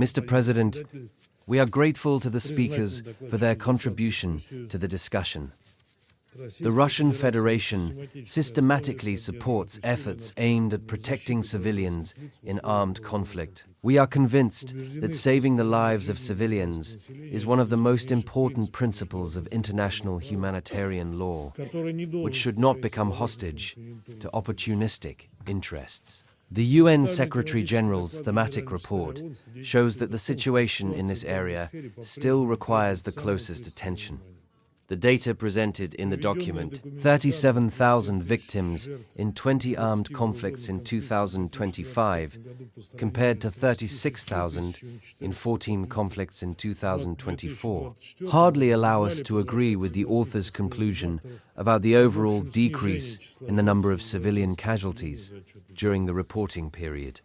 Mr. President, we are grateful to the speakers for their contribution to the discussion. The Russian Federation systematically supports efforts aimed at protecting civilians in armed conflict. We are convinced that saving the lives of civilians is one of the most important principles of international humanitarian law, which should not become hostage to opportunistic interests. The UN Secretary-General's thematic report shows that the situation in this area still requires the closest attention. The data presented in the document, 37,000 victims in 20 armed conflicts in 2025, compared to 36,000 in 14 conflicts in 2024, hardly allow us to agree with the author's conclusion about the overall decrease in the number of civilian casualties during the reporting period.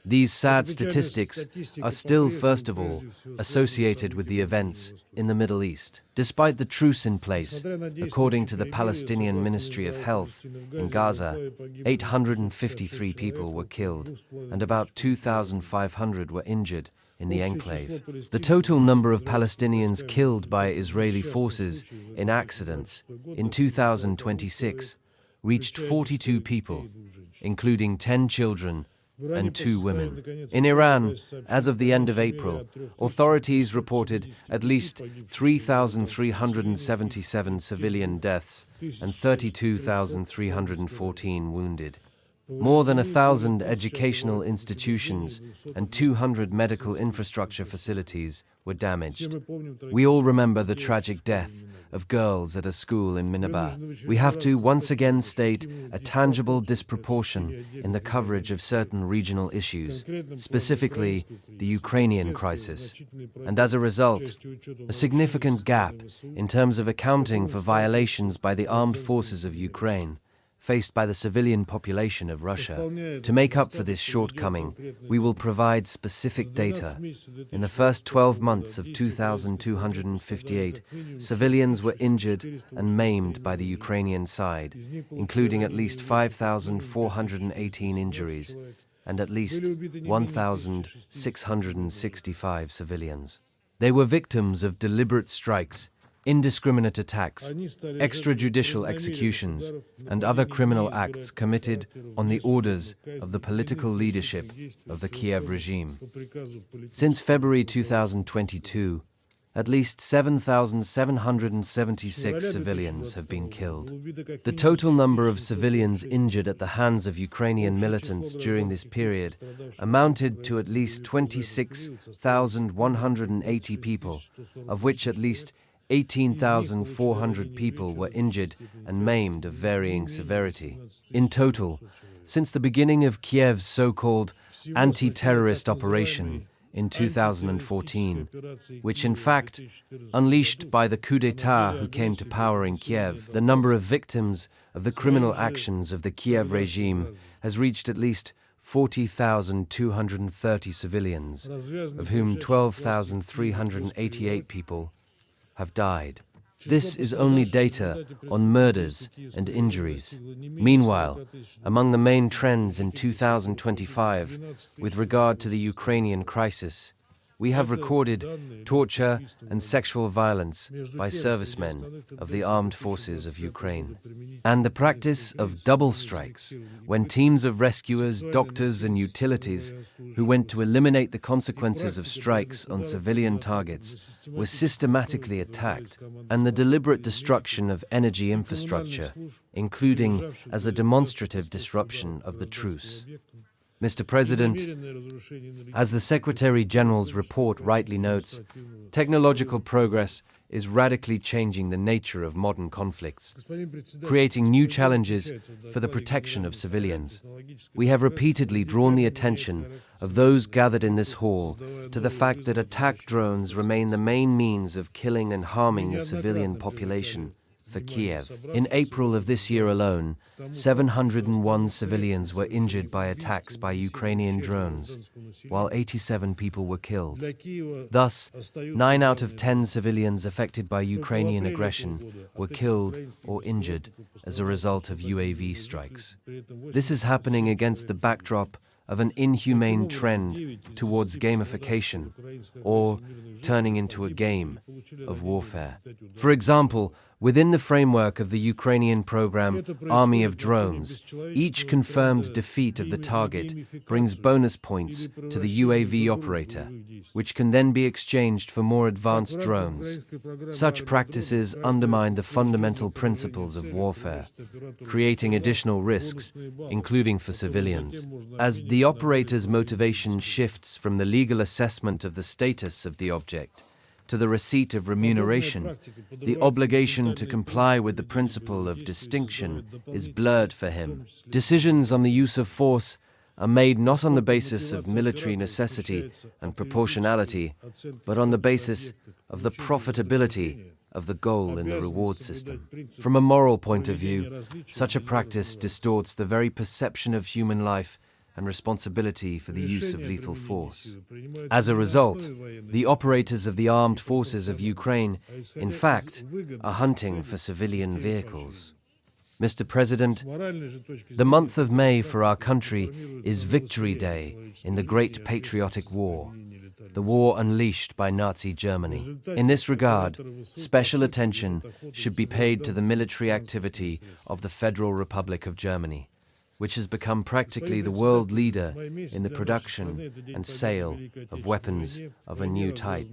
These sad statistics are still, first of all, associated with the events in the Middle East. Despite the truce in place, according to the Palestinian Ministry of Health, in Gaza, 853 people were killed and about 2,500 were injured in the enclave. The total number of Palestinians killed by Israeli forces in accidents in 2026 reached 42 people, including 10 children and 2 women. In Iran, as of the end of April, authorities reported at least 3,377 civilian deaths and 32,314 wounded. More than 1,000 educational institutions and 200 medical infrastructure facilities were damaged. We all remember the tragic death of girls at a school in Minaba. We have to once again state a tangible disproportion in the coverage of certain regional issues, specifically the Ukrainian crisis, and as a result, a significant gap in terms of accounting for violations by the armed forces of Ukraine faced by the civilian population of Russia. To make up for this shortcoming, we will provide specific data. In the first 12 months of 2,258, civilians were injured and maimed by the Ukrainian side, including at least 5,418 injuries and at least 1,665 civilians. They were victims of deliberate strikes, indiscriminate attacks, extrajudicial executions, and other criminal acts committed on the orders of the political leadership of the Kiev regime. Since February 2022, at least 7,776 civilians have been killed. The total number of civilians injured at the hands of Ukrainian militants during this period amounted to at least 26,180 people, of which at least 18,400 people were injured and maimed of varying severity. In total, since the beginning of Kiev's so-called anti-terrorist operation in 2014, which in fact, unleashed by the coup d'etat who came to power in Kiev, the number of victims of the criminal actions of the Kiev regime has reached at least 40,230 civilians, of whom 12,388 people have died. This is only data on murders and injuries. Meanwhile, among the main trends in 2025 with regard to the Ukrainian crisis, we have recorded torture and sexual violence by servicemen of the armed forces of Ukraine, and the practice of double strikes, when teams of rescuers, doctors, and utilities who went to eliminate the consequences of strikes on civilian targets were systematically attacked, and the deliberate destruction of energy infrastructure, including as a demonstrative disruption of the truce. Mr. President, as the Secretary-General's report rightly notes, technological progress is radically changing the nature of modern conflicts, creating new challenges for the protection of civilians. We have repeatedly drawn the attention of those gathered in this hall to the fact that attack drones remain the main means of killing and harming the civilian population for Kiev. In April of this year alone, 701 civilians were injured by attacks by Ukrainian drones, while 87 people were killed. Thus, 9 out of 10 civilians affected by Ukrainian aggression were killed or injured as a result of UAV strikes. This is happening against the backdrop of an inhumane trend towards gamification, or turning into a game of warfare. For example, within the framework of the Ukrainian program Army of Drones, each confirmed defeat of the target brings bonus points to the UAV operator, which can then be exchanged for more advanced drones. Such practices undermine the fundamental principles of warfare, creating additional risks, including for civilians. As the operator's motivation shifts from the legal assessment of the status of the object to the receipt of remuneration, the obligation to comply with the principle of distinction is blurred for him. Decisions on the use of force are made not on the basis of military necessity and proportionality, but on the basis of the profitability of the goal in the reward system. From a moral point of view, such a practice distorts the very perception of human life and responsibility for the use of lethal force. As a result, the operators of the armed forces of Ukraine, in fact, are hunting for civilian vehicles. Mr. President, the month of May for our country is Victory Day in the Great Patriotic War, the war unleashed by Nazi Germany. In this regard, special attention should be paid to the military activity of the Federal Republic of Germany, which has become practically the world leader in the production and sale of weapons of a new type.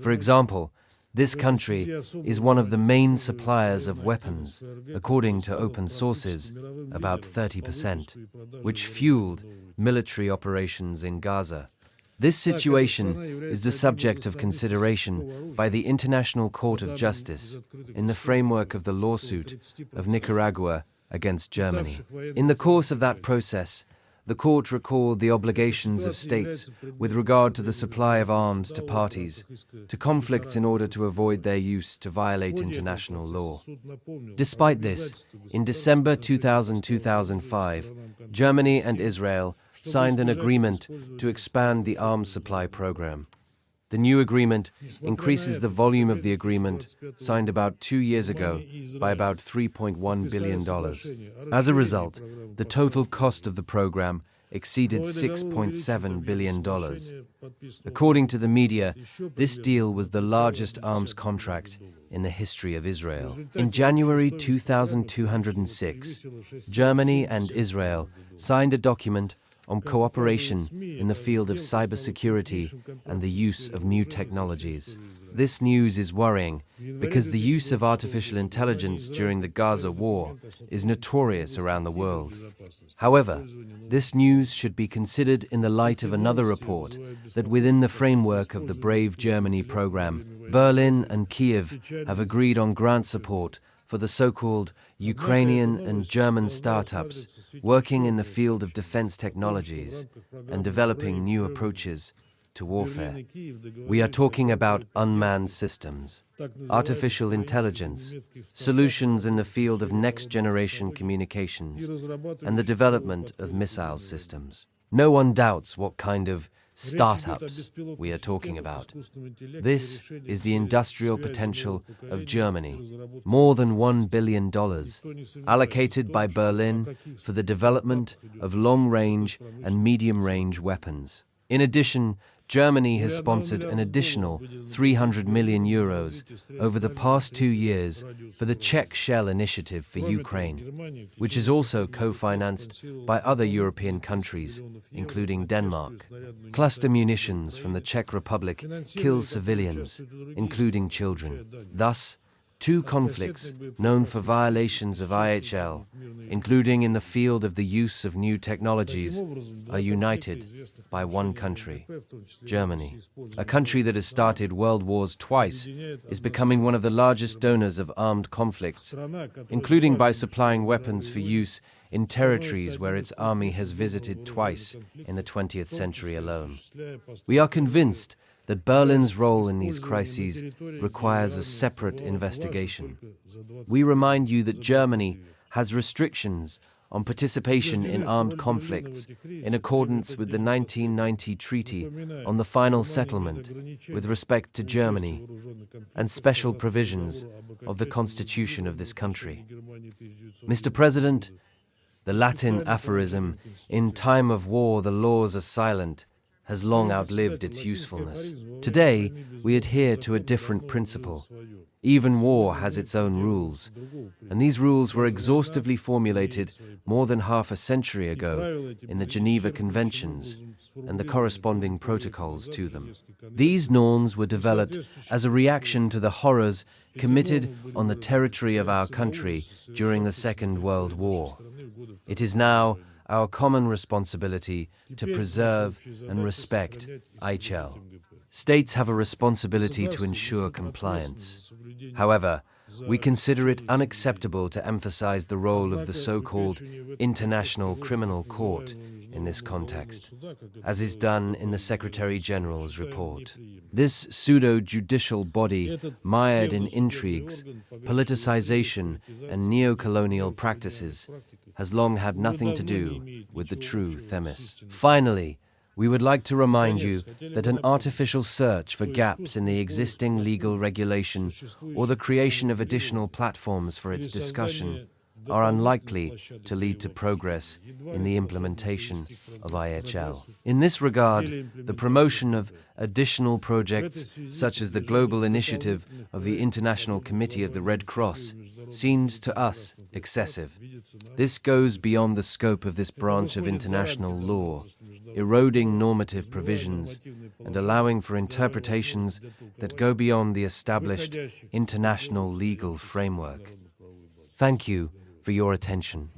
For example, this country is one of the main suppliers of weapons, according to open sources, about 30%, which fueled military operations in Gaza. This situation is the subject of consideration by the International Court of Justice in the framework of the lawsuit of Nicaragua against Germany. In the course of that process, the court recalled the obligations of states with regard to the supply of arms to parties, to conflicts in order to avoid their use to violate international law. Despite this, in December 2005, Germany and Israel signed an agreement to expand the arms supply program. The new agreement increases the volume of the agreement signed about 2 years ago by about $3.1 billion. As a result, the total cost of the program exceeded $6.7 billion. According to the media, this deal was the largest arms contract in the history of Israel. In January 2206, Germany and Israel signed a document on cooperation in the field of cybersecurity and the use of new technologies. This news is worrying because the use of artificial intelligence during the Gaza war is notorious around the world. However, this news should be considered in the light of another report that within the framework of the Brave Germany program, Berlin and Kiev have agreed on grant support for the so-called Ukrainian and German startups working in the field of defense technologies and developing new approaches to warfare. We are talking about unmanned systems, artificial intelligence, solutions in the field of next-generation communications, and the development of missile systems. No one doubts what kind of startups we are talking about. This is the industrial potential of Germany, more than $1 billion, allocated by Berlin for the development of long-range and medium-range weapons. In addition, Germany has sponsored an additional €300 million over the past 2 years for the Czech Shell Initiative for Ukraine, which is also co-financed by other European countries, including Denmark. Cluster munitions from the Czech Republic kill civilians, including children. Thus, 2 conflicts known for violations of IHL, including in the field of the use of new technologies, are united by one country, Germany. A country that has started world wars twice is becoming one of the largest donors of armed conflicts, including by supplying weapons for use in territories where its army has visited twice in the 20th century alone. We are convinced that Berlin's role in these crises requires a separate investigation. We remind you that Germany has restrictions on participation in armed conflicts in accordance with the 1990 Treaty on the Final Settlement with respect to Germany and special provisions of the Constitution of this country. Mr. President, The Latin aphorism, "In time of war the laws are silent," has long outlived its usefulness. Today, we adhere to a different principle. Even war has its own rules, and these rules were exhaustively formulated more than half a century ago in the Geneva Conventions and the corresponding protocols to them. These norms were developed as a reaction to the horrors committed on the territory of our country during the Second World War. It is now our common responsibility to preserve and respect ICHL. States have a responsibility to ensure compliance. However, we consider it unacceptable to emphasize the role of the so-called International Criminal Court in this context, as is done in the Secretary General's report. This pseudo-judicial body, mired in intrigues, politicization, and neocolonial practices, has long had nothing to do with the true themis. Finally, we would like to remind you that an artificial search for gaps in the existing legal regulation or the creation of additional platforms for its discussion are unlikely to lead to progress in the implementation of IHL. In this regard, the promotion of additional projects such as the global initiative of the International Committee of the Red Cross seems to us excessive. This goes beyond the scope of this branch of international law, eroding normative provisions and allowing for interpretations that go beyond the established international legal framework. Thank you for your attention.